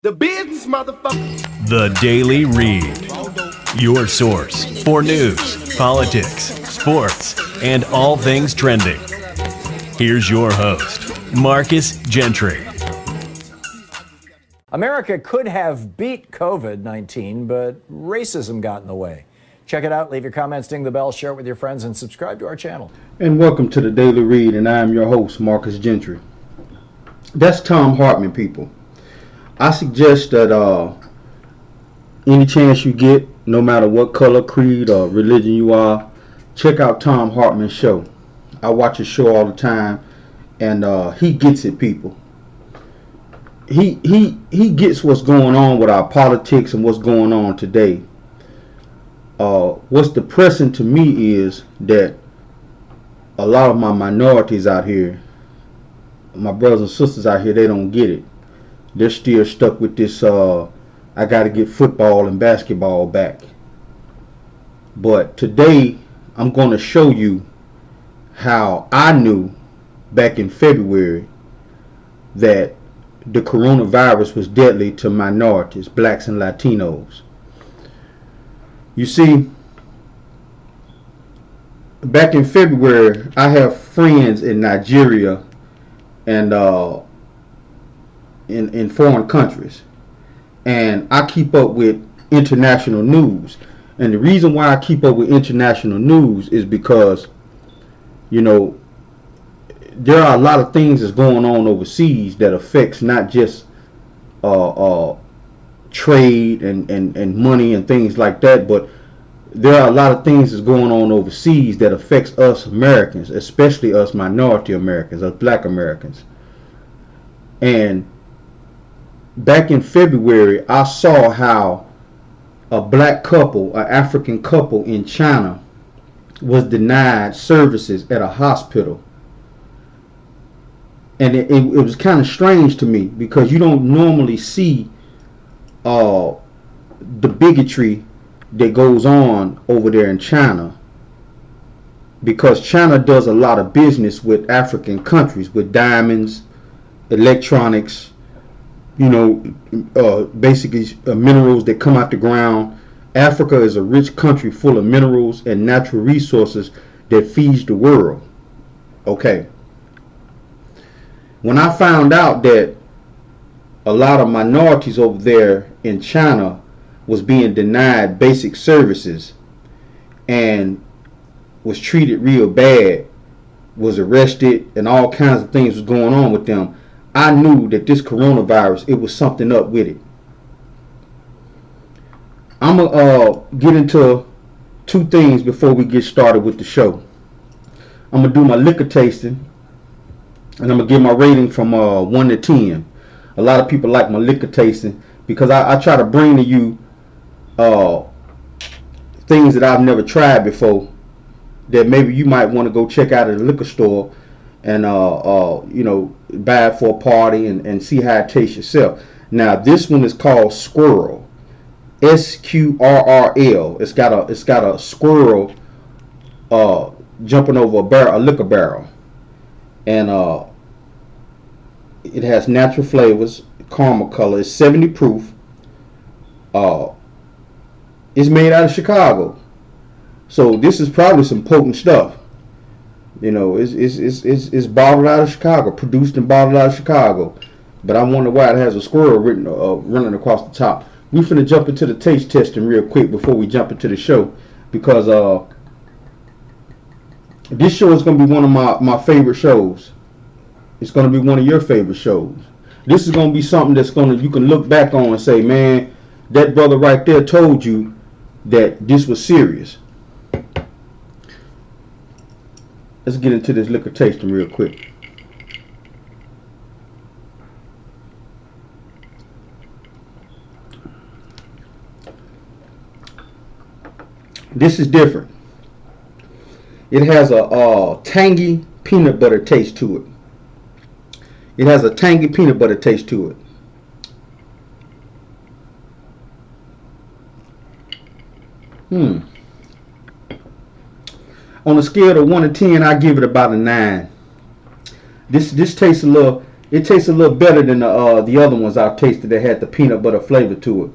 The business, motherfucker. The Daily Read. Your source for news, politics, sports, and all things trending. Here's your host, Marcus Gentry. America could have beat COVID-19, but racism got in the way. Check it out. Leave your comments, ding the bell, share it with your friends, and subscribe to our channel. And welcome to the Daily Read, and I am your host, Marcus Gentry. That's Thom Hartmann, people. I suggest that any chance you get, no matter what color, creed, or religion you are, check out Thom Hartmann's show. I watch his show all the time, and he gets it, people. He gets what's going on with our politics and what's going on today. What's depressing to me is that a lot of my minorities out here, my brothers and sisters out here, they don't get it. They're still stuck with this, I got to get football and basketball back. But today, I'm going to show you how I knew back in February that the coronavirus was deadly to minorities, blacks and Latinos. You see, back in February, I have friends in Nigeria and in foreign countries, and I keep up with international news. And the reason why I keep up with international news is because, you know, there are a lot of things that's going on overseas that affects not just trade and money and things like that, but there are a lot of things that's going on overseas that affects us Americans, especially us minority Americans, us black Americans. And back in February, I saw how a black couple, an African couple in China, was denied services at a hospital. And it was kind of strange to me, because you don't normally see the bigotry that goes on over there in China, because China does a lot of business with African countries, with diamonds, electronics, you know, basically minerals that come out the ground. Africa is a rich country full of minerals and natural resources that feeds the world. Okay. When I found out that a lot of minorities over there in China was being denied basic services and was treated real bad, was arrested, and all kinds of things was going on with them, I knew that this coronavirus, it was something up with it. I'm gonna get into two things before we get started with the show. I'm gonna do my liquor tasting, and I'm gonna give my rating from 1 to 10. A lot of people like my liquor tasting because I try to bring to you things that I've never tried before that maybe you might want to go check out at a liquor store and you know, buy it for a party and see how it tastes yourself. Now this one is called SQRRL, SQRRL. It's got a squirrel jumping over a liquor barrel, and it has natural flavors, caramel color. It's 70 proof. It's made out of Chicago, so this is probably some potent stuff. You know, it's bottled out of Chicago, produced and bottled out of Chicago. But I wonder why it has a squirrel running across the top. We finna jump into the taste testing real quick before we jump into the show, because this show is gonna be one of my favorite shows. It's gonna be one of your favorite shows. This is gonna be something that's you can look back on and say, man, that brother right there told you that this was serious. Let's get into this liquor tasting real quick. This is different. It has a tangy peanut butter taste to it. It has a tangy peanut butter taste to it. On a scale of 1 to 10, I give it about a 9. This tastes a little, It tastes a little better than the other ones I've tasted that had the peanut butter flavor to it.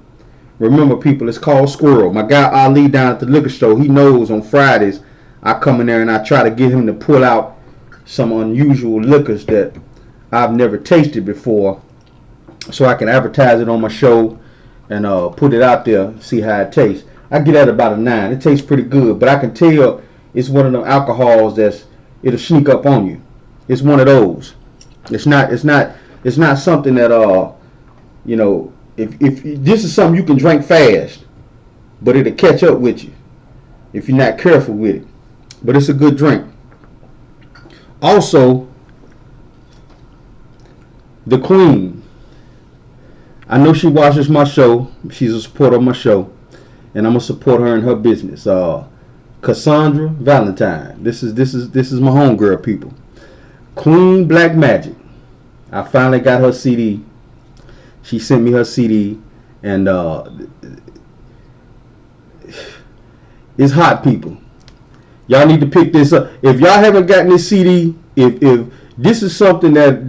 Remember, people, it's called Squirrel. My guy Ali down at the liquor store, he knows on Fridays I come in there and I try to get him to pull out some unusual liquors that I've never tasted before, so I can advertise it on my show and put it out there, see how it tastes. I get at about a 9. It tastes pretty good, but I can tell it's one of them alcohols it'll sneak up on you. It's one of those. It's not something that you know, if this is something you can drink fast, but it'll catch up with you if you're not careful with it. But it's a good drink. Also, the Queen. I know she watches my show. She's a supporter of my show, and I'm gonna support her in her business. Cassandra Valentine. This is my homegirl, people. Queen Black Magic. I finally got her CD. She sent me her CD, and it's hot, people. Y'all need to pick this up. If y'all haven't gotten this CD, if this is something that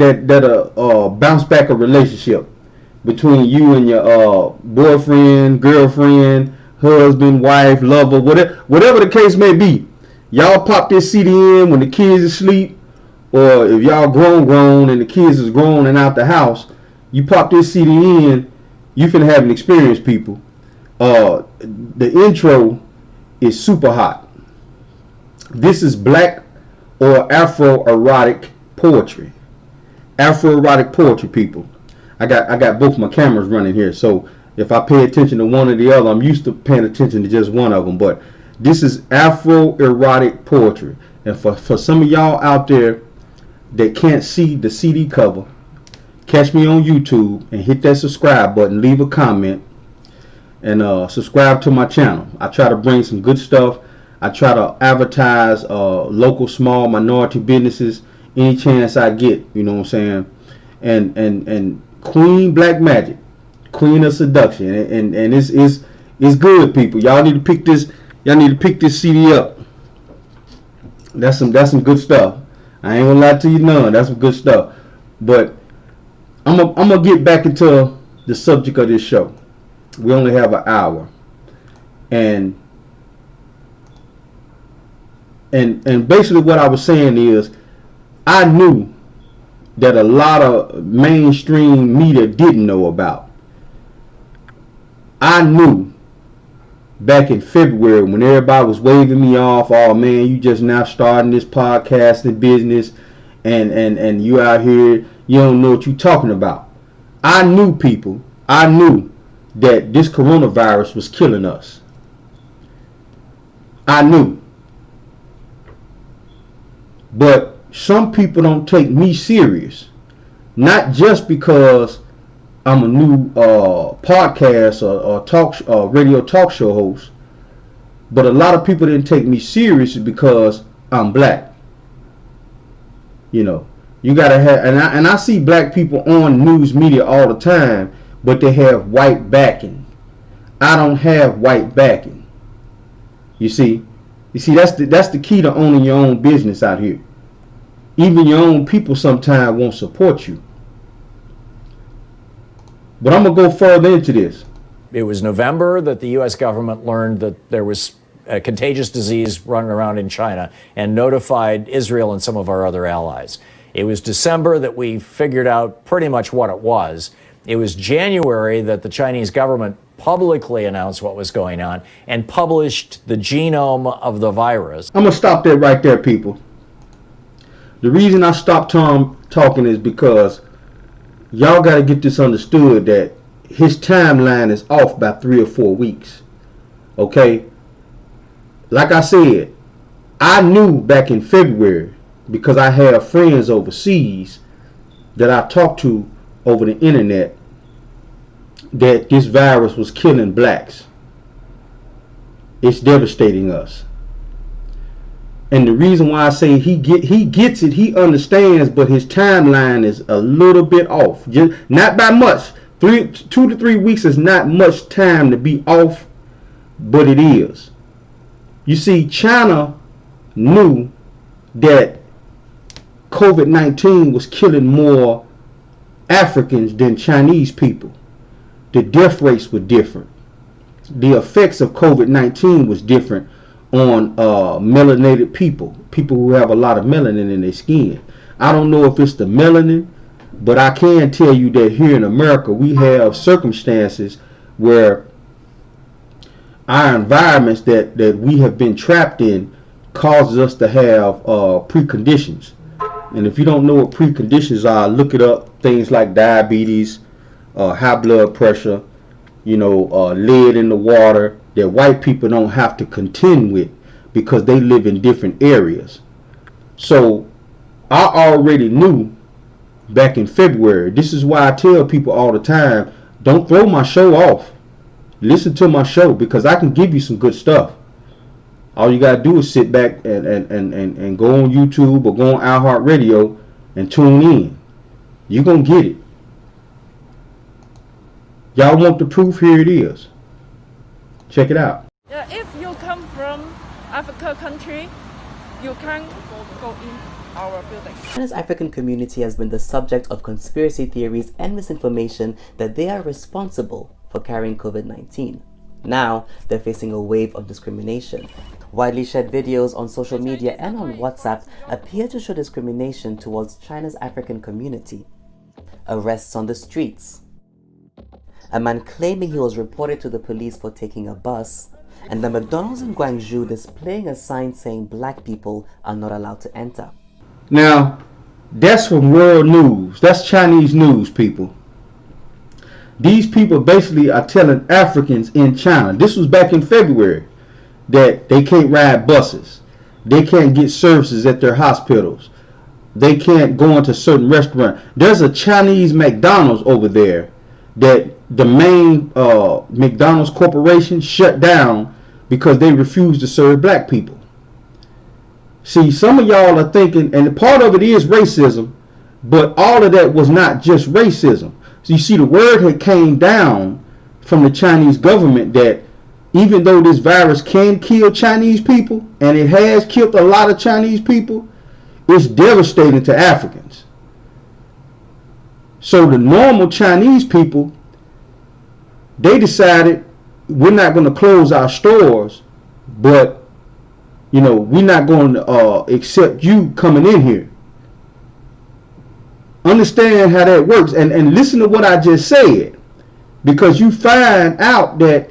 bounce back a relationship between you and your boyfriend, girlfriend, husband, wife, lover, whatever the case may be, y'all pop this CD in when the kids are asleep, or if y'all grown and the kids is grown and out the house, you pop this CD in, you finna have an experience, people. The intro is super hot. This is black or Afro-erotic poetry. Afro-erotic poetry, people. I got both my cameras running here, so if I pay attention to one or the other, I'm used to paying attention to just one of them. But this is Afro-erotic poetry. And for some of y'all out there that can't see the CD cover, catch me on YouTube and hit that subscribe button, leave a comment, and subscribe to my channel. I try to bring some good stuff. I try to advertise local small minority businesses any chance I get, you know what I'm saying? And Queen Black Magic, Queen of Seduction, and it's good, people. Y'all need to pick this. Y'all need to pick this CD up. That's some good stuff. I ain't gonna lie to you, none. That's some good stuff. But I'm gonna get back into the subject of this show. We only have an hour, and basically what I was saying is, I knew that a lot of mainstream media didn't know about. I knew back in February when everybody was waving me off, oh man, you just now starting this podcasting business and you out here, you don't know what you're talking about. I knew, people, I knew that this coronavirus was killing us. I knew. But some people don't take me serious. Not just because I'm a new podcast or radio talk show host, but a lot of people didn't take me serious because I'm black. You know, you gotta have, and I see black people on news media all the time, but they have white backing. I don't have white backing. You see, that's the key to owning your own business out here. Even your own people sometimes won't support you. But I'm going to go further into this. It was November that the U.S. government learned that there was a contagious disease running around in China and notified Israel and some of our other allies. It was December that we figured out pretty much what it was. It was January that the Chinese government publicly announced what was going on and published the genome of the virus. I'm going to stop that right there, people. The reason I stopped talking is because y'all got to get this understood, that his timeline is off by 3 or 4 weeks. Okay? Like I said, I knew back in February, because I have friends overseas that I talked to over the internet, that this virus was killing blacks. It's devastating us. And the reason why I say he gets it, he understands, but his timeline is a little bit off. Just not by much. 2 to 3 weeks is not much time to be off, but it is. You see, China knew that COVID-19 was killing more Africans than Chinese people. The death rates were different. The effects of COVID-19 was different on melanated people who have a lot of melanin in their skin. I don't know if it's the melanin, but I can tell you that here in America we have circumstances where our environments that we have been trapped in causes us to have preconditions. And if you don't know what preconditions are, look it up. Things like diabetes, high blood pressure, lead in the water that white people don't have to contend with because they live in different areas. So I already knew back in February. This is why I tell people all the time, don't throw my show off. Listen to my show because I can give you some good stuff. All you gotta do is sit back and go on YouTube or go on iHeartRadio and tune in. You're gonna get it. Y'all want the proof? Here it is. Check it out. Yeah, if you come from Africa country, you can't go in our building. China's African community has been the subject of conspiracy theories and misinformation that they are responsible for carrying COVID-19. Now, they're facing a wave of discrimination. Widely shared videos on social media and on WhatsApp appear to show discrimination towards China's African community. Arrests on the streets. A man claiming he was reported to the police for taking a bus, and the McDonald's in Guangzhou displaying a sign saying black people are not allowed to enter. Now, that's from world news. That's Chinese news, people. These people basically are telling Africans in China, this was back in February, that they can't ride buses. They can't get services at their hospitals. They can't go into certain restaurants. There's a Chinese McDonald's over there that the main McDonald's corporation shut down because they refused to serve black people. See, some of y'all are thinking, and part of it is racism, but all of that was not just racism. So you see, the word had came down from the Chinese government that even though this virus can kill Chinese people, and it has killed a lot of Chinese people, it's devastating to Africans. So the normal Chinese people, they decided we're not going to close our stores, but we're not going to accept you coming in here. Understand how that works, and listen to what I just said, because you find out that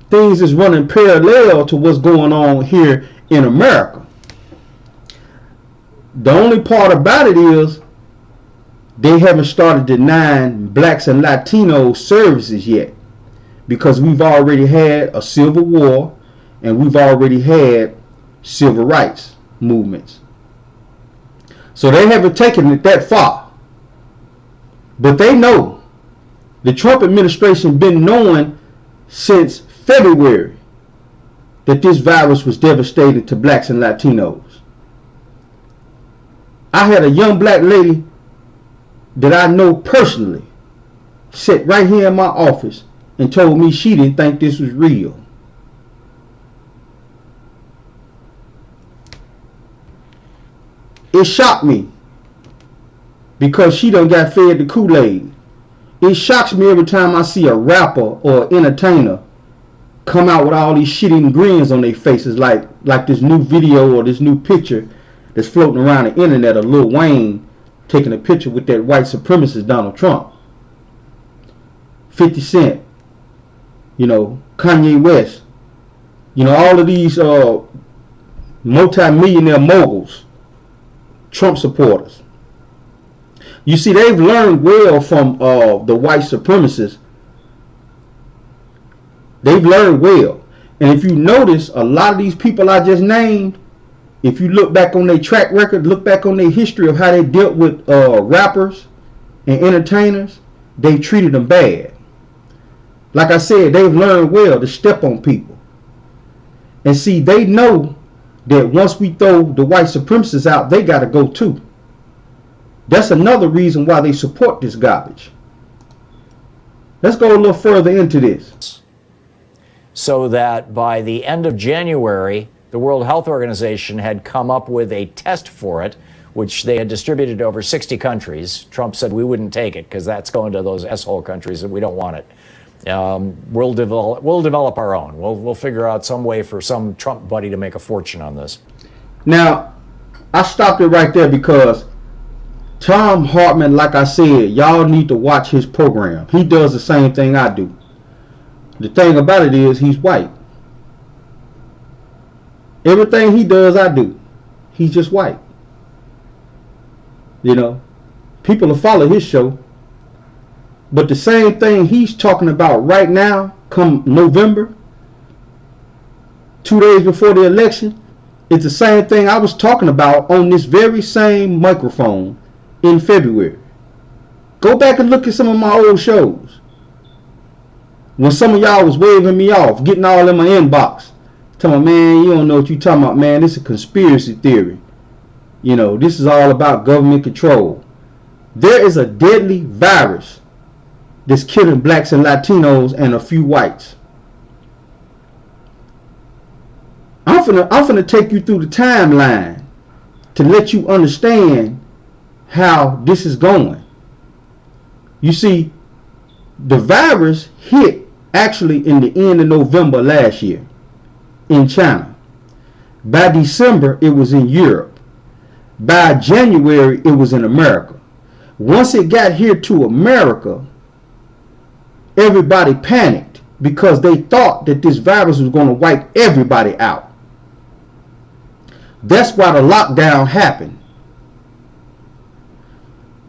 things is running parallel to what's going on here in America. The only part about it is they haven't started denying blacks and Latinos services yet, because we've already had a civil war and we've already had civil rights movements. So they haven't taken it that far. But they know. The Trump administration been knowing since February that this virus was devastating to blacks and Latinos. I had a young black lady that I know personally sit right here in my office and told me she didn't think this was real. It shocked me because she done got fed the Kool-Aid. It shocks me every time I see a rapper or entertainer come out with all these shitty grins on their faces, like this new video or this new picture that's floating around the internet of Lil Wayne taking a picture with that white supremacist Donald Trump. 50 Cent, Kanye West, all of these multi-millionaire moguls, Trump supporters. You see, they've learned well from the white supremacists. They've learned well. And if you notice, a lot of these people I just named, if you look back on their track record, look back on their history of how they dealt with rappers and entertainers, they treated them bad. Like I said, they've learned well to step on people. And see, they know that once we throw the white supremacists out, they got to go too. That's another reason why they support this garbage. Let's go a little further into this. So that by the end of January, the World Health Organization had come up with a test for it, which they had distributed to over 60 countries. Trump said we wouldn't take it because that's going to those S-hole countries and we don't want it. We'll develop our own. We'll figure out some way for some Trump buddy to make a fortune on this. Now, I stopped it right there because Tom Hartman, like I said, y'all need to watch his program. He does the same thing I do. The thing about it is he's white. Everything he does, I do. He's just white. You know, people will follow his show. But the same thing he's talking about right now, come November, 2 days before the election, it's the same thing I was talking about on this very same microphone in February. Go back and look at some of my old shows. When some of y'all was waving me off, getting all in my inbox, telling me, man, you don't know what you talking about, man. This is a conspiracy theory. You know, this is all about government control. There is a deadly virus that's killing blacks and Latinos and a few whites. I'm finna take you through the timeline to let you understand how this is going. You see, the virus hit actually in the end of November last year in China. By December, it was in Europe. By January, it was in America. Once it got here to America, everybody panicked because they thought that this virus was going to wipe everybody out. That's why the lockdown happened.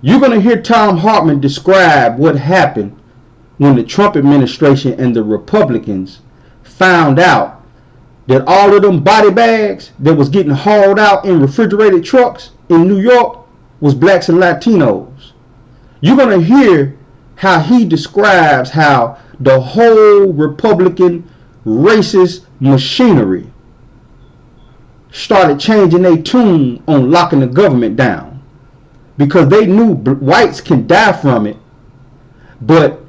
You're going to hear Tom Hartman describe what happened when the Trump administration and the Republicans found out that all of them body bags that was getting hauled out in refrigerated trucks in New York was blacks and Latinos. You're going to hear how he describes how the whole Republican racist machinery started changing their tune on locking the government down because they knew whites can die from it, but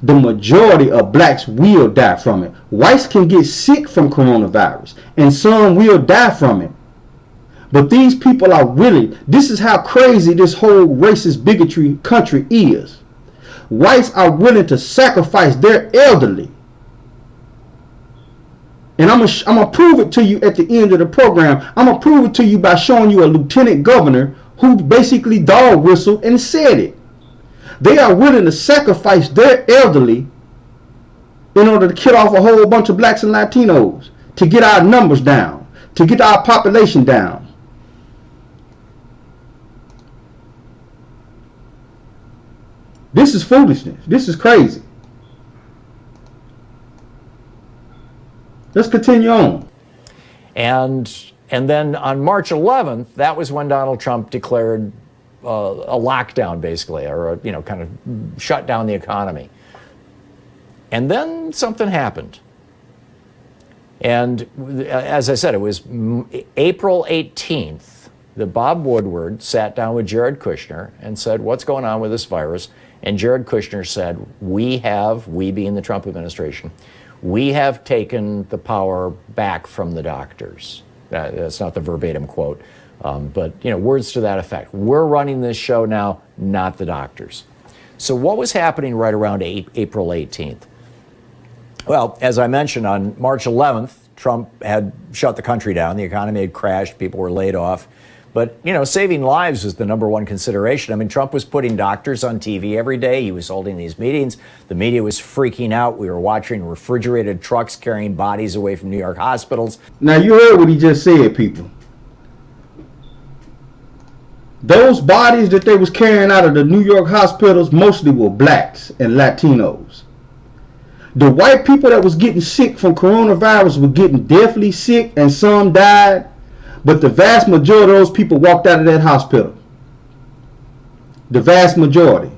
the majority of blacks will die from it. Whites can get sick from coronavirus and some will die from it. But these people are willing. This is how crazy this whole racist bigotry country is. Whites are willing to sacrifice their elderly. And I'm gonna prove it to you at the end of the program. I'm gonna prove it to you by showing you a lieutenant governor who basically dog whistled and said it. They are willing to sacrifice their elderly in order to kill off a whole bunch of blacks and Latinos, to get our numbers down, to get our population down. This is foolishness. This is crazy. Let's continue on. And then on March 11th, that was when Donald Trump declared a lockdown, basically, or kind of shut down the economy. And then something happened. And as I said, it was April 18th that Bob Woodward sat down with Jared Kushner and said, what's going on with this virus? And Jared Kushner said, we being the Trump administration, we have taken the power back from the doctors. That's not the verbatim quote, but words to that effect. We're running this show now, not the doctors. So what was happening right around April 18th? Well, as I mentioned, on March 11th, Trump had shut the country down. The economy had crashed. People were laid off. But, saving lives was the number one consideration. I mean, Trump was putting doctors on TV every day. He was holding these meetings. The media was freaking out. We were watching refrigerated trucks carrying bodies away from New York hospitals. Now, you heard what he just said, people. Those bodies that they was carrying out of the New York hospitals mostly were blacks and Latinos. The white people that was getting sick from coronavirus were getting deathly sick and some died. But the vast majority of those people walked out of that hospital. The vast majority.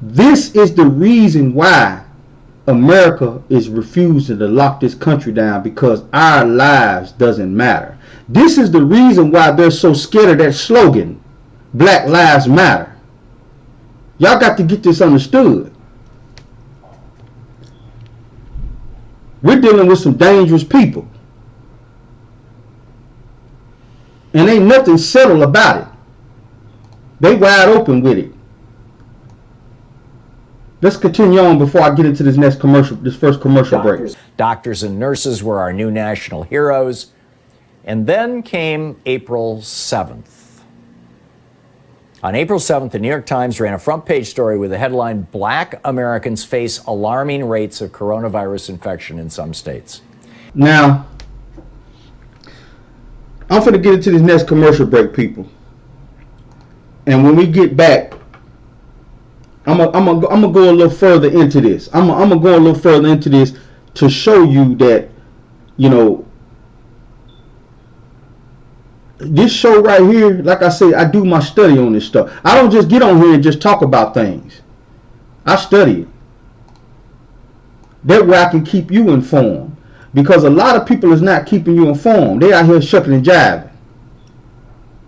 This is the reason why America is refusing to lock this country down, because our lives doesn't matter. This is the reason why they're so scared of that slogan, Black Lives Matter. Y'all got to get this understood. We're dealing with some dangerous people. And ain't nothing settled about it. They wide open with it. Let's continue on before I get into this next commercial, this first commercial break. Doctors and nurses were our new national heroes. And then came April 7th. On April 7th, the New York Times ran a front page story with the headline, "Black Americans Face Alarming Rates of Coronavirus Infection in Some States." Now, I'm finna get into this next commercial break, people. And when we get back, I'm gonna go a little further into this. I'm gonna go a little further into this to show you that, you know, this show right here, like I say, I do my study on this stuff. I don't just get on here and just talk about things. I study it. That way I can keep you informed. Because a lot of people is not keeping you informed. They out here shucking and jiving.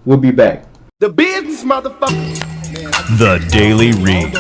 We'll be back. The business, motherfucker. The Daily Read.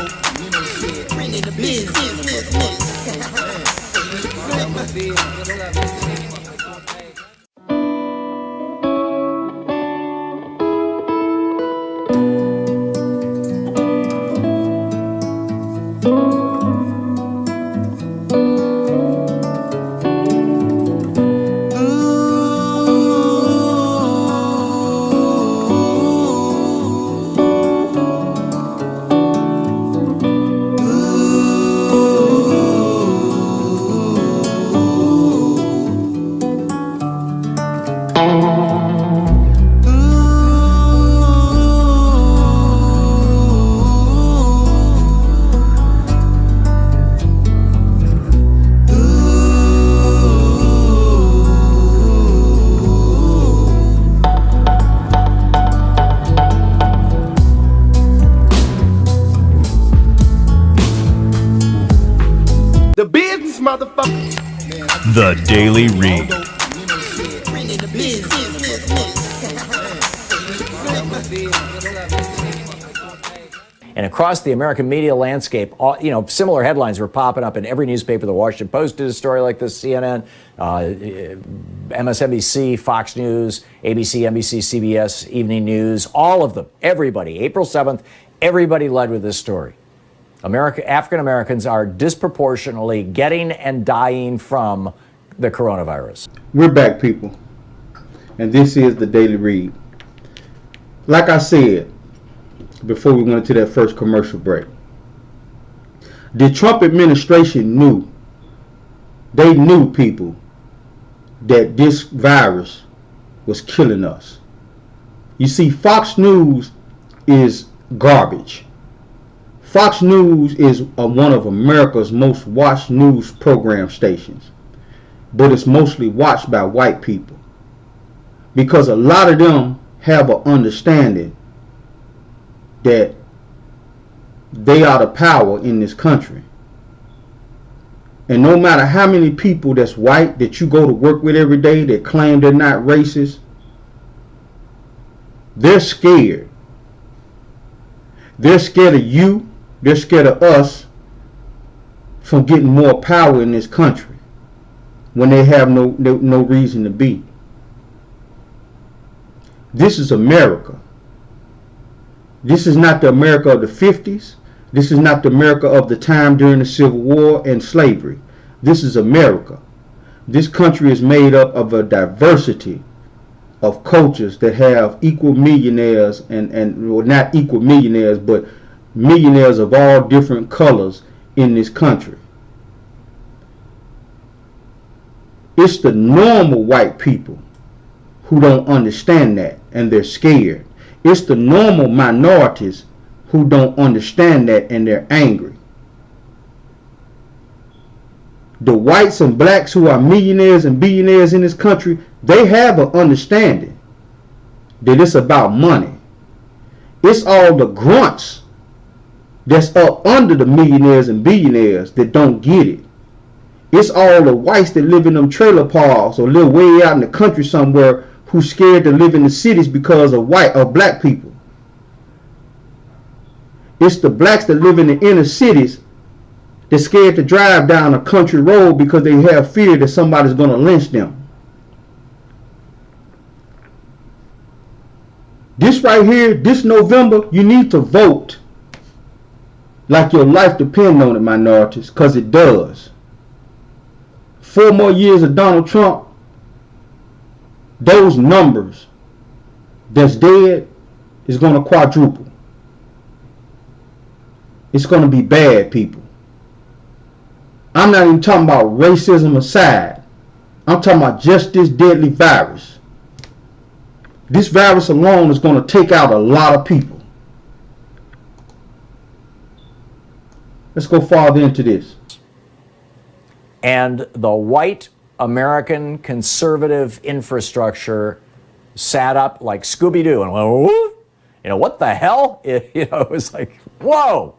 The business, motherfucker. The Daily Read. And across the American media landscape, similar headlines were popping up in every newspaper. The Washington Post did a story like this, CNN, MSNBC, Fox News, ABC, NBC, CBS, Evening News, all of them, everybody. April 7th, everybody led with this story. African Americans are disproportionately getting and dying from the coronavirus. We're back, people. And this is the Daily Read. Like I said before we went into that first commercial break, the Trump administration knew, people, that this virus was killing us. You see, Fox News is garbage. Fox News is one of America's most watched news program stations, but it's mostly watched by white people because a lot of them have an understanding that they are the power in this country. And no matter how many people that's white that you go to work with every day that claim they're not racist, they're scared. They're scared of you. They're scared of us from getting more power in this country when they have no reason to be. This is America. This is not the America of the 50s. This is not the America of the time during the Civil War and slavery. This is America. This country is made up of a diversity of cultures that have equal millionaires well, not equal millionaires, but millionaires of all different colors in this country. It's the normal white people who don't understand that and they're scared. It's the normal minorities who don't understand that and they're angry. The whites and blacks who are millionaires and billionaires in this country, they have an understanding that it's about money. It's all the grunts that's up under the millionaires and billionaires that don't get it. It's all the whites that live in them trailer parks or live way out in the country somewhere who's scared to live in the cities because of black people. It's the blacks that live in the inner cities that's scared to drive down a country road because they have fear that somebody's going to lynch them. This right here, this November, you need to vote like your life depends on it, minorities, because it does. 4 more years of Donald Trump, those numbers that's dead is going to quadruple. It's going to be bad, people. I'm not even talking about racism aside. I'm talking about just this deadly virus. This virus alone is going to take out a lot of people. Let's go farther into this. And the white American conservative infrastructure sat up like Scooby-Doo and went, "Whoa?" What the hell? It was like, whoa.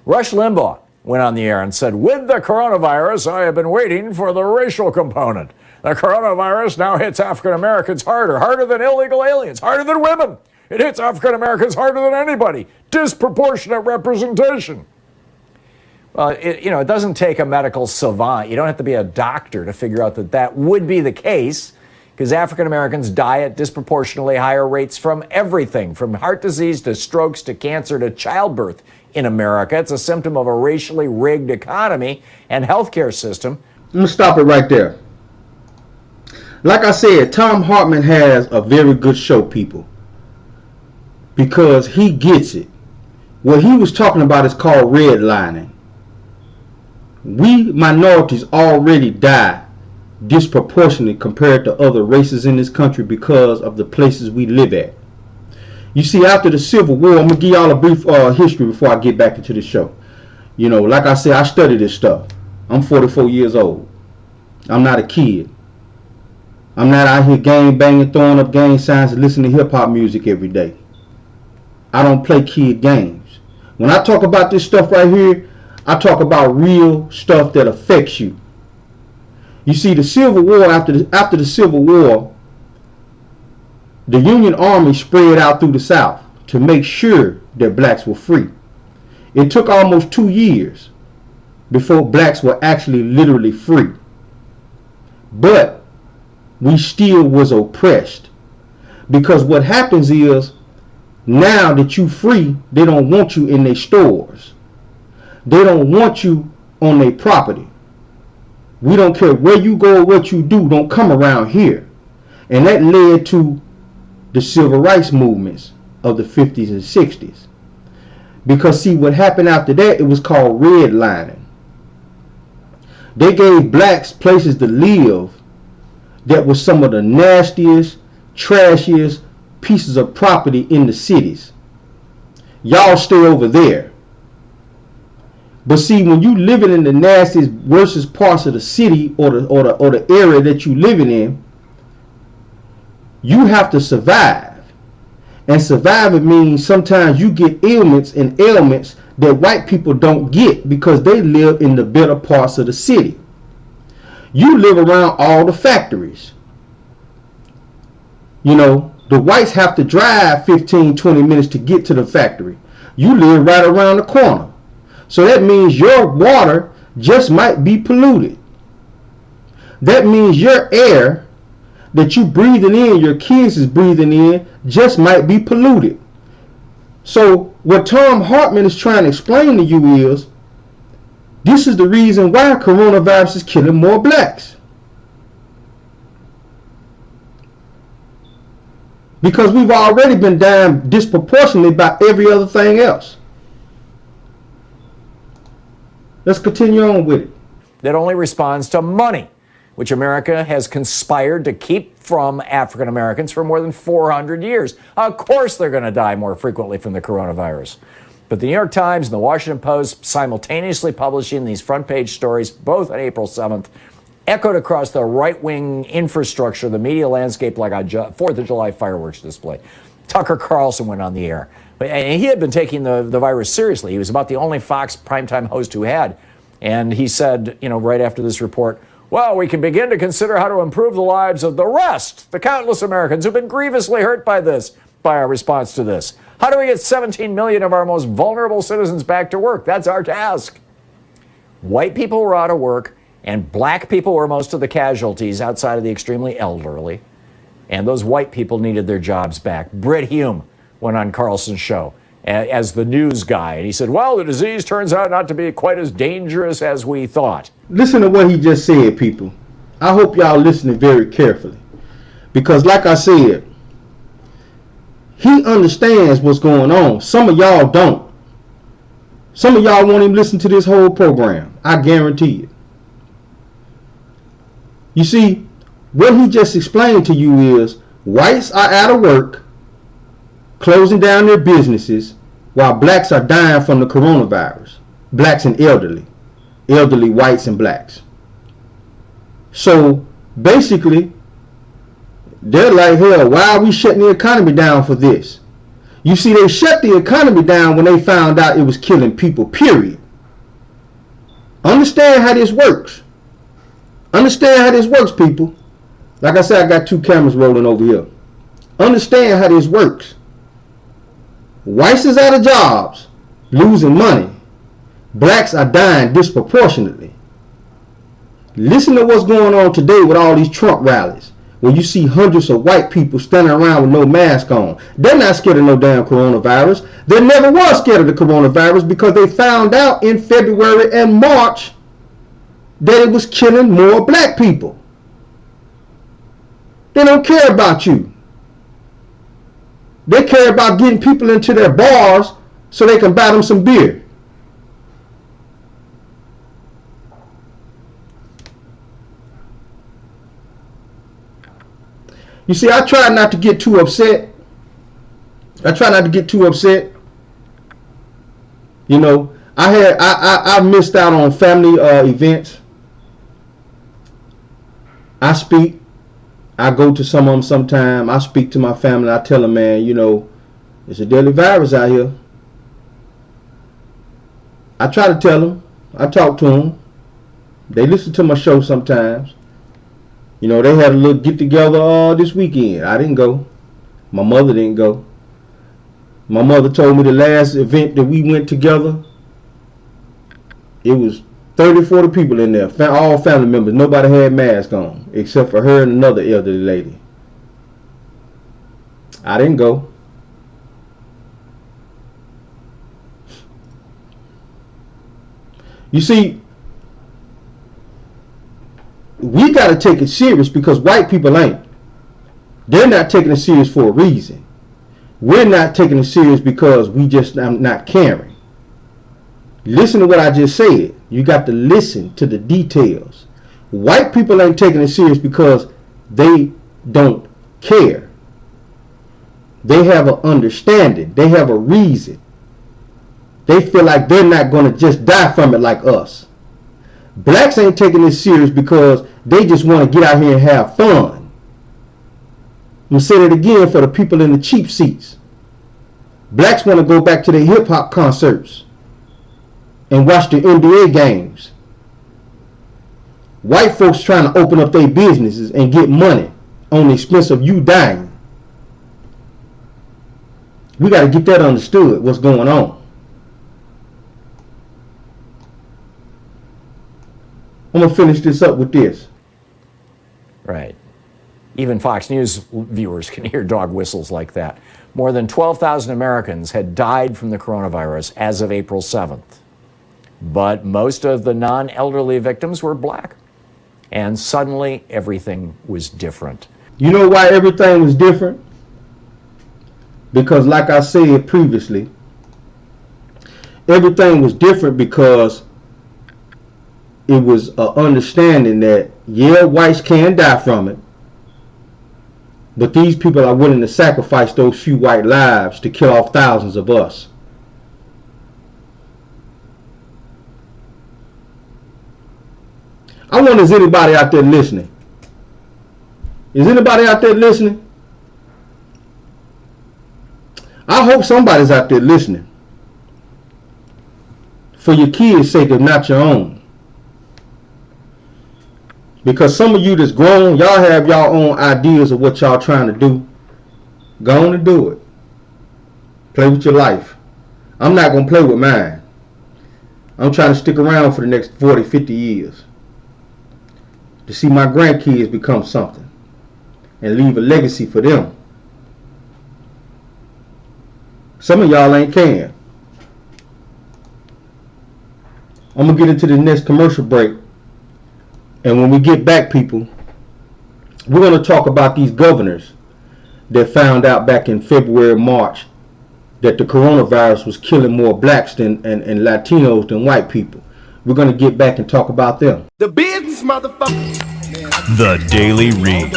Rush Limbaugh went on the air and said, with the coronavirus, I have been waiting for the racial component. The coronavirus now hits African Americans harder than illegal aliens, harder than women. It hits African Americans harder than anybody. Disproportionate representation. Well, it doesn't take a medical savant. You don't have to be a doctor to figure out that would be the case, because African Americans die at disproportionately higher rates from everything, from heart disease to strokes to cancer to childbirth in America. It's a symptom of a racially rigged economy and healthcare system. I'm going to stop it right there. Like I said, Tom Hartman has a very good show, people, because he gets it. What he was talking about is called redlining. We minorities already die disproportionately compared to other races in this country because of the places we live at. You see, after the Civil War, I'm going to give y'all a brief history before I get back into the show. Like I said, I study this stuff. I'm 44 years old. I'm not a kid. I'm not out here gang banging, throwing up gang signs and listening to hip-hop music every day. I don't play kid games. When I talk about this stuff right here, I talk about real stuff that affects you. You see, the Civil War, after the Civil War, the Union Army spread out through the South to make sure that blacks were free. It took almost 2 years before blacks were actually literally free. But we still was oppressed. Because what happens is, now that you free, they don't want you in their stores. They don't want you on their property. We don't care where you go or what you do, don't come around here. And that led to the civil rights movements of the 50s and 60s. Because see, what happened after that, it was called redlining. They gave blacks places to live that was some of the nastiest, trashiest pieces of property in the cities. Y'all stay over there. But see, when you living in the nastiest, worst parts of the city or the area that you living in, you have to survive. And surviving means sometimes you get ailments that white people don't get because they live in the better parts of the city. You live around all the factories. The whites have to drive 15, 20 minutes to get to the factory. You live right around the corner. So that means your water just might be polluted. That means your air that you breathing in, your kids is breathing in, just might be polluted. So what Tom Hartman is trying to explain to you is, this is the reason why coronavirus is killing more blacks. Because we've already been dying disproportionately by every other thing else. Let's continue on with it. That only responds to money, which America has conspired to keep from African Americans for more than 400 years. Of course they're going to die more frequently from the coronavirus. But the New York Times and the Washington Post simultaneously publishing these front page stories, both on April 7th, echoed across the right-wing infrastructure, the media landscape like a 4th of July fireworks display. Tucker Carlson went on the air. And he had been taking the virus seriously. He was about the only Fox primetime host who had. And he said, right after this report, well, we can begin to consider how to improve the lives of the rest, the countless Americans who've been grievously hurt by our response to this. How do we get 17 million of our most vulnerable citizens back to work? That's our task. White people were out of work, and black people were most of the casualties outside of the extremely elderly. And those white people needed their jobs back. Britt Hume went on Carlson's show as the news guy, and he said, well, the disease turns out not to be quite as dangerous as we thought. Listen to what he just said, people. I hope y'all listening very carefully. Because like I said, he understands what's going on. Some of y'all don't. Some of y'all won't even listen to this whole program. I guarantee it. You see, what he just explained to you is whites are out of work, closing down their businesses, while blacks are dying from the coronavirus. Blacks and elderly whites and blacks. So basically, they're like, hell, why are we shutting the economy down for this? You see, they shut the economy down when they found out it was killing people, period. Understand how this works. Understand how this works, people. Like I said, I got 2 cameras rolling over here. Understand how this works. Whites is out of jobs, losing money. Blacks are dying disproportionately. Listen to what's going on today with all these Trump rallies, where you see hundreds of white people standing around with no mask on. They're not scared of no damn coronavirus. They never was scared of the coronavirus because they found out in February and March that it was killing more black people. They don't care about you. They care about getting people into their bars so they can buy them some beer. You see, I try not to get too upset. You know, I missed out on family events. I speak. I go to some of them sometime. I speak to my family. I tell them, man, you know, it's a deadly virus out here. I try to tell them. I talk to them. They listen to my show sometimes. You know, they had a little get together this weekend. I didn't go. My mother didn't go. My mother told me the last event that we went together, it was 30, 40 people in there, all family members. Nobody had masks on except for her and another elderly lady. I didn't go. You see, we got to take it serious because white people ain't. They're not taking it serious for a reason. We're not taking it serious because we just not caring. Listen to what I just said. You got to listen to the details. White people ain't taking it serious because they don't care. They have an understanding. They have a reason. They feel like they're not going to just die from it like us. Blacks ain't taking it serious because they just want to get out here and have fun. I'm going to say it again for the people in the cheap seats. Blacks want to go back to their hip-hop concerts and watch the NBA games. White folks trying to open up their businesses and get money on the expense of you dying. We got to get that understood, what's going on. I'm going to finish this up with this. Right. Even Fox News viewers can hear dog whistles like that. More than 12,000 Americans had died from the coronavirus as of April 7th. But most of the non-elderly victims were black. And suddenly, everything was different. You know why everything was different? Because like I said previously, everything was different because it was an understanding that, yeah, whites can die from it, but these people are willing to sacrifice those few white lives to kill off thousands of us. I wonder, is anybody out there listening? Is anybody out there listening? I hope somebody's out there listening. For your kids' sake, if not your own. Because some of you that's grown, y'all have y'all own ideas of what y'all trying to do. Go on and do it. Play with your life. I'm not going to play with mine. I'm trying to stick around for the next 40, 50 years. To see my grandkids become something. and leave a legacy for them. Some of y'all ain't can. I'm going to get into the next commercial break. And when we get back, people, we're going to talk about these governors that found out back in February, March, that the coronavirus was killing more blacks and Latinos than white people. We're going to get back and talk about them. The business, motherfucker. The Daily Read.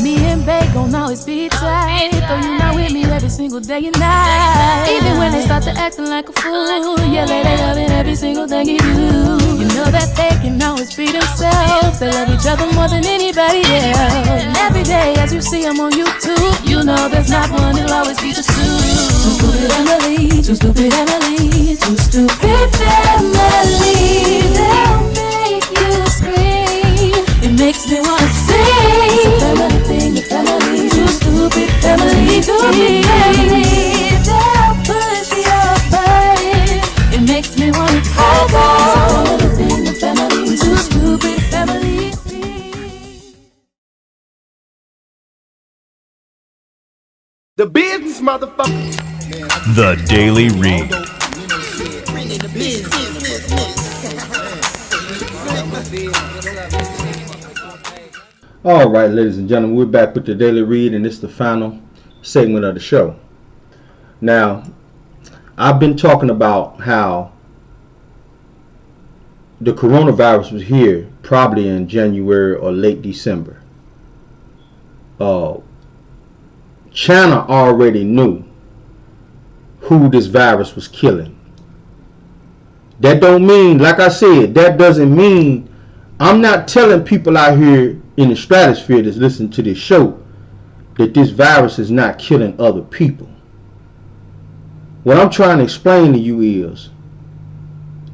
Me and Bae gon' always be tight. Though you not with me every single day and night. Even when they start to acting like a fool, yeah, they loving every single thing you do. You know that they can always be themselves. They love each other more than anybody else. And every day as you see them on YouTube, you know there's not one, it'll always be just two. Too stupid Emily, too stupid Emily, too stupid family. They'll make you scream. It makes me wanna sing. It's a family thing, the family. Too stupid family, stupid family. They'll push your buttons. It makes me wanna cry. It's a family thing, the family. Too stupid family. The business, motherfucker. The Daily Read. All right, ladies and gentlemen, we're back with the Daily Read, and it's the final segment of the show. Now, I've been talking about how the coronavirus was here probably in January or late December. China already knew who this virus was killing. That don't mean, like I said, that doesn't mean, I'm not telling people out here in the stratosphere that's listening to this show that this virus is not killing other people. What I'm trying to explain to you is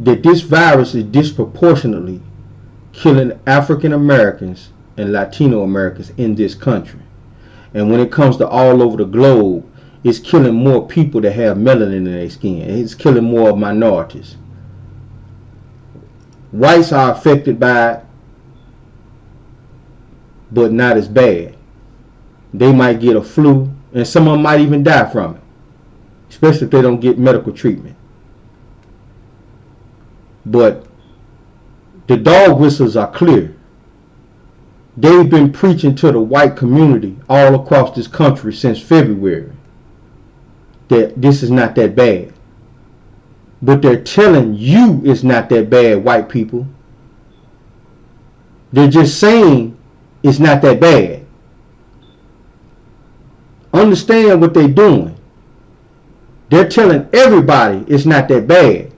that this virus is disproportionately killing African Americans and Latino Americans in this country. And when it comes to all over the globe, it's killing more people that have melanin in their skin. It's killing more minorities. Whites are affected by it, but not as bad. They might get a flu, and some of them might even die from it, especially if they don't get medical treatment. But the dog whistles are clear. They've been preaching to the white community all across this country since February that this is not that bad. But they're telling you it's not that bad, white people. They're just saying it's not that bad. Understand what they're doing. They're telling everybody it's not that bad.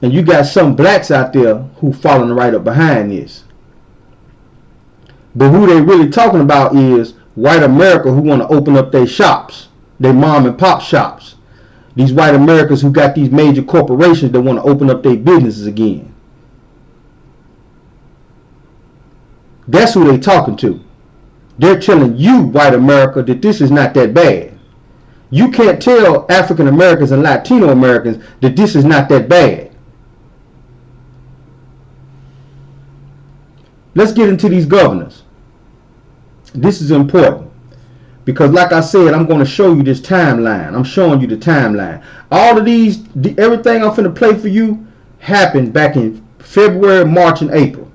And you got some blacks out there who following right up behind this. But who they really talking about is white America who want to open up their shops, their mom and pop shops. These white Americans who got these major corporations that want to open up their businesses again. That's who they talking to. They're telling you, white America, that this is not that bad. You can't tell African Americans and Latino Americans that this is not that bad. Let's get into these governors. This is important because, like I said, I'm going to show you this timeline. I'm showing you the timeline. All of these, everything I'm finna play for you happened back in February, March, and April.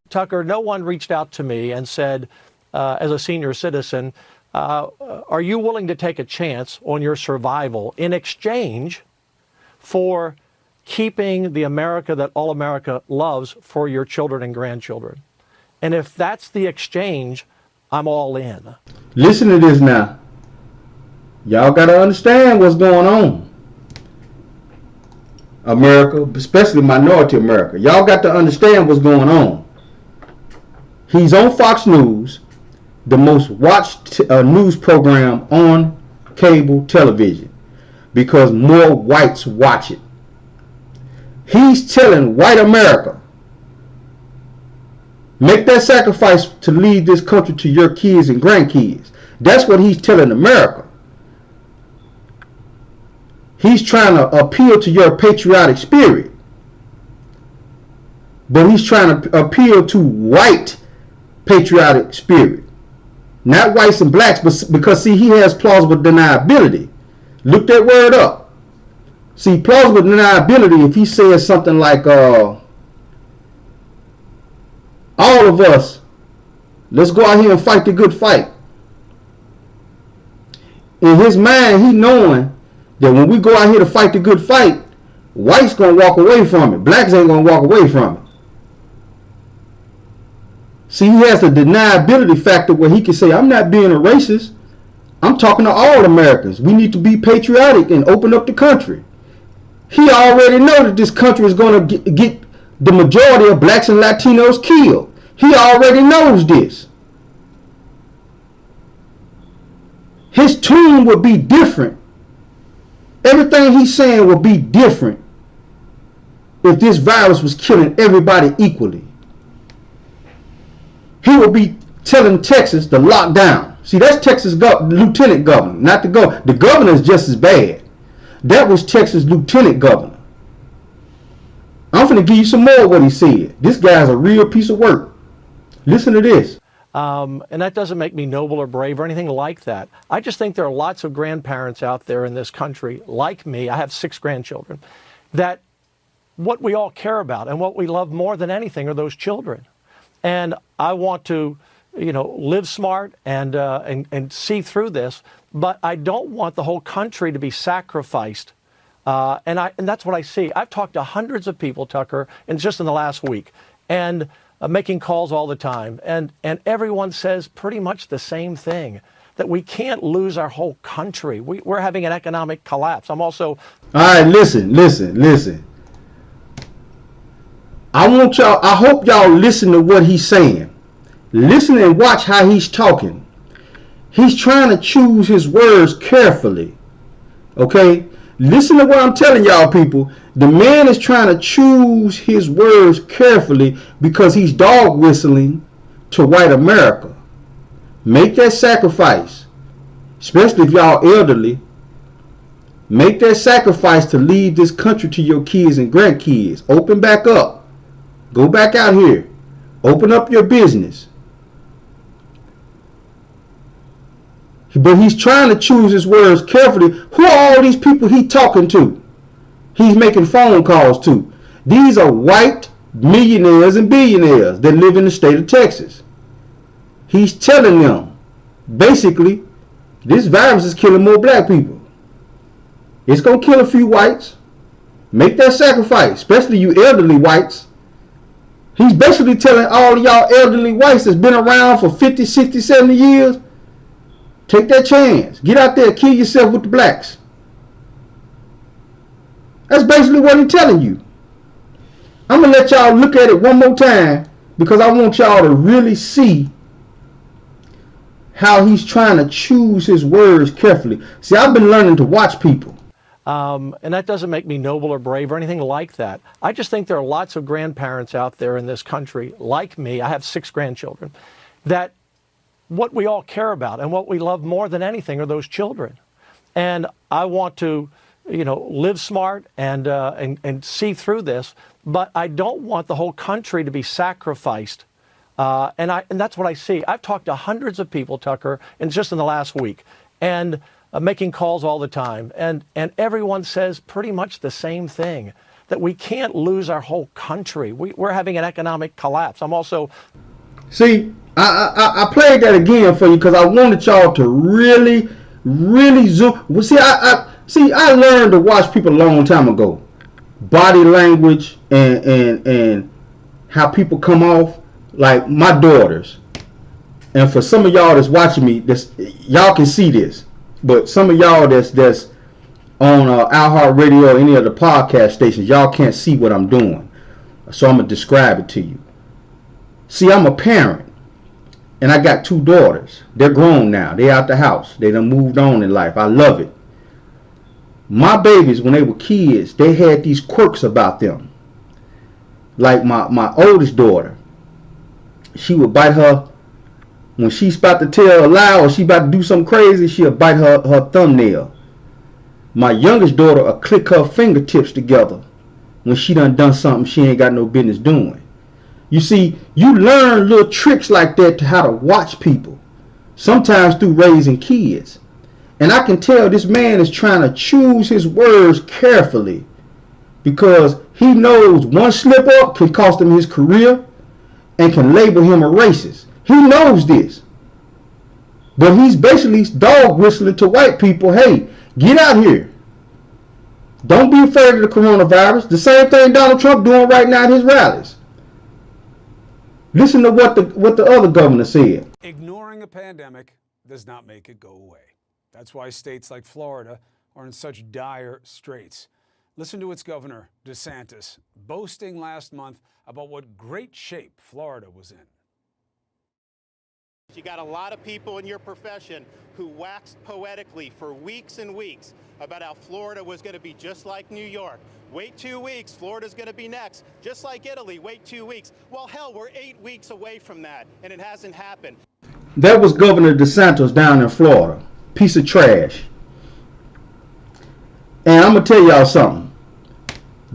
Tucker, no one reached out to me and said, as a senior citizen, are you willing to take a chance on your survival in exchange for keeping the America that all America loves for your children and grandchildren? And if that's the exchange, I'm all in. Listen to this now. Y'all got to understand what's going on. America, especially minority America. Y'all got to understand what's going on. He's on Fox News, the most watched news program on cable television, because more whites watch it. He's telling white America, make that sacrifice to leave this country to your kids and grandkids. That's what he's telling America. He's trying to appeal to your patriotic spirit. But he's trying to appeal to white patriotic spirit. Not whites and blacks, but because, see, he has plausible deniability. Look that word up. See, plausible deniability, if he says something like, all of us, let's go out here and fight the good fight. In his mind, he knowing that when we go out here to fight the good fight, whites going to walk away from it. Blacks ain't going to walk away from it. See, he has a deniability factor where he can say, I'm not being a racist. I'm talking to all Americans. We need to be patriotic and open up the country. He already knows that this country is going to get the majority of blacks and Latinos killed. He already knows this. His tune would be different. Everything he's saying would be different if this virus was killing everybody equally. He would be telling Texas to lock down. See, that's Texas lieutenant governor, not the governor. The governor is just as bad. That was Texas lieutenant governor. I'm going to give you some more of what he said. This guy's a real piece of work. Listen to this. And that doesn't make me noble or brave or anything like that. I just think there are lots of grandparents out there in this country, like me, I have 6 grandchildren, that what we all care about and what we love more than anything are those children. And I want to, live smart and see through this, but I don't want the whole country to be sacrificed. And that's what I see. I've talked to hundreds of people, Tucker, and just in the last week, and making calls all the time, and everyone says pretty much the same thing, that we can't lose our whole country. We're having an economic collapse. I'm also... All right, listen. I hope y'all listen to what he's saying. Listen and watch how he's talking. He's trying to choose his words carefully. Okay? Listen to what I'm telling y'all, people. The man is trying to choose his words carefully because he's dog whistling to white America. Make that sacrifice, especially if y'all elderly. Make that sacrifice to leave this country to your kids and grandkids. Open back up. Go back out here. Open up your business. But he's trying to choose his words carefully. Who are all these people he's talking to? He's making phone calls to. These are white millionaires and billionaires that live in the state of Texas. He's telling them, basically, this virus is killing more black people. It's going to kill a few whites. Make that sacrifice, especially you elderly whites. He's basically telling all of y'all elderly whites that's been around for 50, 60, 70 years, take that chance. Get out there, kill yourself with the blacks. That's basically what he's telling you. I'm going to let y'all look at it one more time because I want y'all to really see how he's trying to choose his words carefully. See, I've been learning to watch people. And that doesn't make me noble or brave or anything like that. I just think there are lots of grandparents out there in this country, like me, I have 6 grandchildren, that what we all care about and what we love more than anything are those children. And I want to, live smart and see through this, but I don't want the whole country to be sacrificed. And that's what I see. I've talked to hundreds of people, Tucker, and just in the last week, and making calls all the time, and everyone says pretty much the same thing, that we can't lose our whole country. We're having an economic collapse. I'm also... See, I played that again for you because I wanted y'all to really zoom. Well, see, I learned to watch people a long time ago. Body language and how people come off, like my daughters. And for some of y'all that's watching me, y'all can see this. But some of y'all that's on iHeartRadio or any of the podcast stations, y'all can't see what I'm doing. So I'm going to describe it to you. See, I'm a parent, and I got 2 daughters. They're grown now. They're out the house. They done moved on in life. I love it. My babies, when they were kids, they had these quirks about them. Like my oldest daughter, she would bite her, when she's about to tell a lie or she about to do something crazy, she'll bite her thumbnail. my youngest daughter will click her fingertips together when she done something she ain't got no business doing. You see, you learn little tricks like that to how to watch people, sometimes through raising kids. And I can tell this man is trying to choose his words carefully, because he knows one slip up can cost him his career and can label him a racist. He knows this. But he's basically dog whistling to white people, hey, get out here. Don't be afraid of the coronavirus. The same thing Donald Trump doing right now at his rallies. Listen to what the other governor said. Ignoring a pandemic does not make it go away. That's why states like Florida are in such dire straits. Listen to its governor, DeSantis, boasting last month about what great shape Florida was in. You got a lot of people in your profession who waxed poetically for weeks and weeks about how Florida was going to be just like New York. Wait 2 weeks, Florida's going to be next. Just like Italy, wait 2 weeks. Well, hell, we're 8 weeks away from that, and it hasn't happened. That was Governor DeSantis down in Florida. Piece of trash. And I'm going to tell y'all something.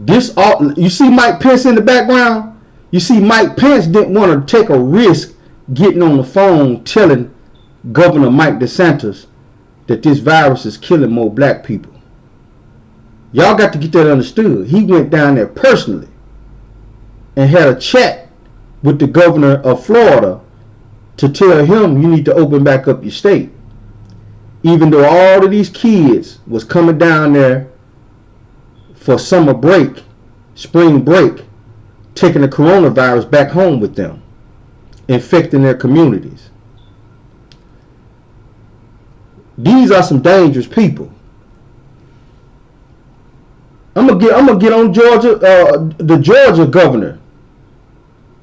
You see Mike Pence in the background? You see Mike Pence didn't want to take a risk getting on the phone telling Governor Mike DeSantis that this virus is killing more black people. Y'all got to get that understood. He went down there personally and had a chat with the governor of Florida to tell him you need to open back up your state. Even though all of these kids was coming down there for summer break, spring break, taking the coronavirus back home with them, infecting their communities. These are some dangerous people. I'm gonna get on Georgia, the Georgia governor.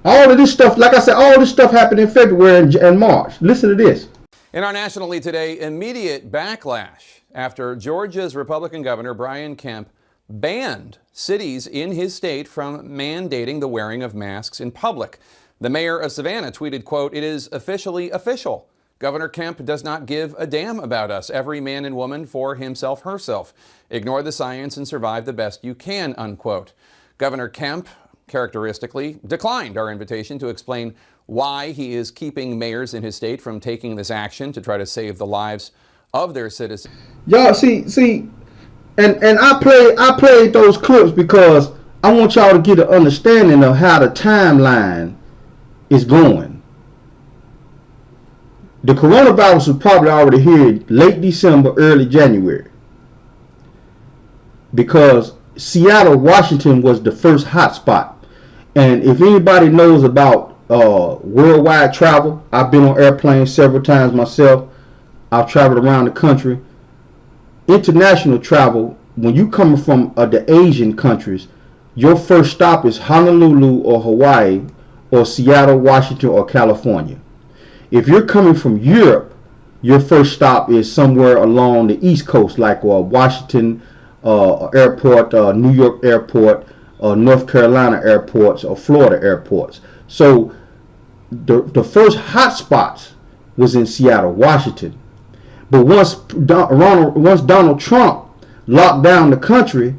All of this stuff, like I said, all this stuff happened in February and March. Listen to this. In our national lead today, immediate backlash after Georgia's Republican Governor Brian Kemp banned cities in his state from mandating the wearing of masks in public. The mayor of Savannah tweeted, quote, "It is officially official. Governor Kemp does not give a damn about us. Every man and woman for himself, herself. Ignore the science and survive the best you can," unquote. Governor Kemp characteristically declined our invitation to explain why he is keeping mayors in his state from taking this action to try to save the lives of their citizens. Y'all see, and I played those clips because I want y'all to get an understanding of how the timeline is going. The coronavirus was probably already here late December, early January, because Seattle, Washington was the first hotspot. And if anybody knows about worldwide travel, I've been on airplanes several times myself. I've traveled around the country. International travel, when you come from the Asian countries, your first stop is Honolulu or Hawaii or Seattle, Washington or California. If you're coming from Europe, your first stop is somewhere along the East Coast, like Washington airport, New York airport, North Carolina airports, or Florida airports. So the first hot spots was in Seattle, Washington. But once Donald Trump locked down the country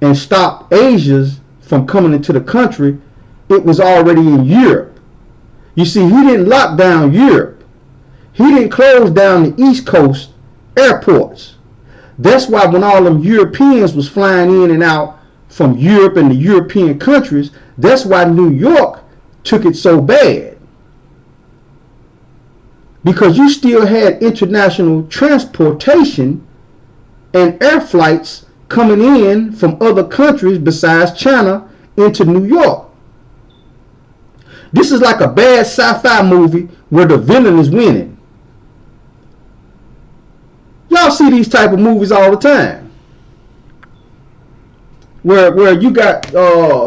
and stopped Asians from coming into the country, it was already in Europe. You see, he didn't lock down Europe. He didn't close down the East Coast airports. That's why when all them Europeans was flying in and out from Europe and the European countries, that's why New York took it so bad. Because you still had international transportation and air flights coming in from other countries besides China into New York. This is like a bad sci-fi movie where the villain is winning. Y'all see these type of movies all the time, where you got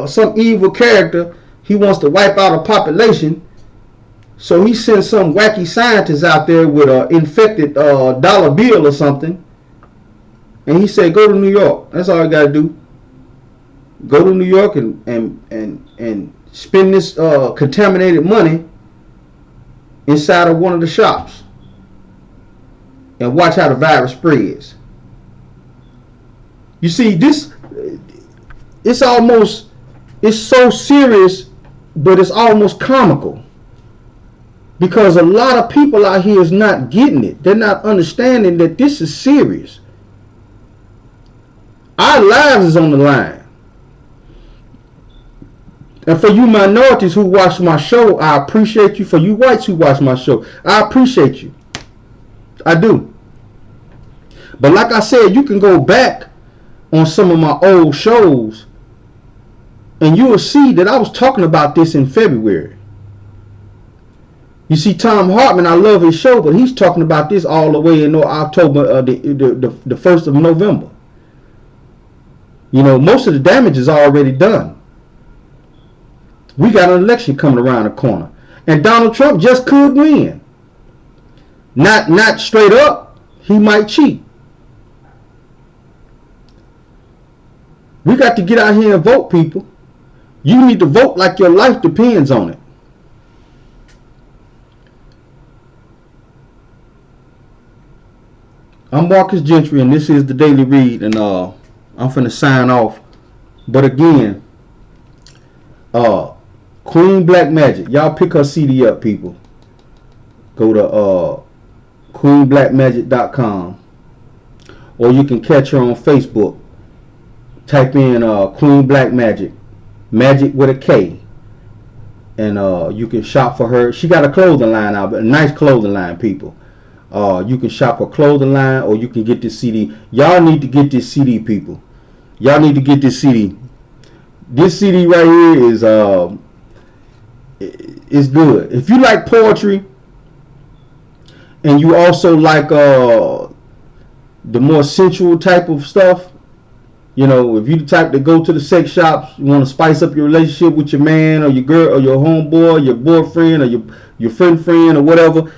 some evil character, he wants to wipe out a population, so he sends some wacky scientist out there with an infected dollar bill or something, and he said, go to New York. That's all you got to do. Go to New York and spend this contaminated money inside of one of the shops and watch how the virus spreads. You see, this, it's so serious, but it's almost comical. Because a lot of people out here is not getting it. They're not understanding that this is serious. Our lives is on the line. And for you minorities who watch my show, I appreciate you. For you whites who watch my show, I appreciate you. I do. But like I said, you can go back on some of my old shows and you will see that I was talking about this in February. You see, Tom Hartman, I love his show, but he's talking about this all the way in October, the 1st of November. You know, most of the damage is already done. We got an election coming around the corner, and Donald Trump just could win. Not straight up, he might cheat. We got to get out here and vote, people. You need to vote like your life depends on it. I'm Marcus Gentry, and this is the Daily Read, and I'm finna sign off. But again, Queen Black Magic, y'all pick her CD up, people. Go to queenblackmagic.com, or you can catch her on Facebook. Type in Queen Black Magic, Magic with a K, and you can shop for her. She got a clothing line out, a nice clothing line, people. You can shop a clothing line, or you can get this CD. Y'all need to get this CD, people. Y'all need to get this CD. This CD right here is good. If you like poetry, and you also like the more sensual type of stuff, you know, if you the type to go to the sex shops, you want to spice up your relationship with your man or your girl or your homeboy, your boyfriend or your friend or whatever,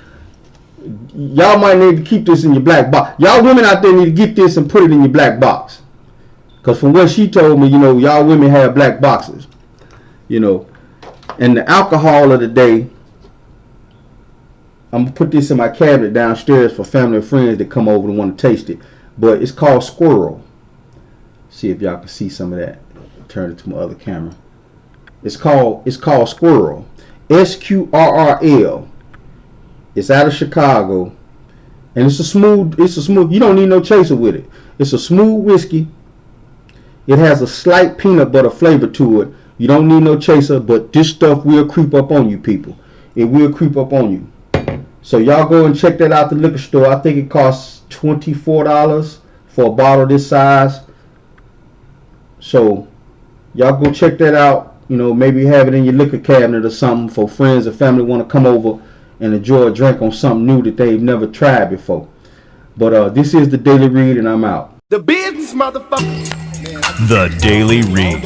y'all might need to keep this in your black box. Y'all women out there need to get this and put it in your black box. Because from what she told me, you know, y'all women have black boxes. You know, and the alcohol of the day, I'm going to put this in my cabinet downstairs for family and friends that come over and want to taste it. But it's called SQRRL. See if y'all can see some of that. Turn it to my other camera. It's called SQRRL. SQRRL. It's out of Chicago, and it's a smooth. You don't need no chaser with it. It's a smooth whiskey. It has a slight peanut butter flavor to it. You don't need no chaser, but this stuff will creep up on you, people. It will creep up on you. So y'all go and check that out at the liquor store. I think it costs $24 for a bottle this size. So y'all go check that out. You know, maybe have it in your liquor cabinet or something for friends or family want to come over and enjoy a drink on something new that they've never tried before. But this is the Daily Read, and I'm out. The business, motherfucker. The Daily Read.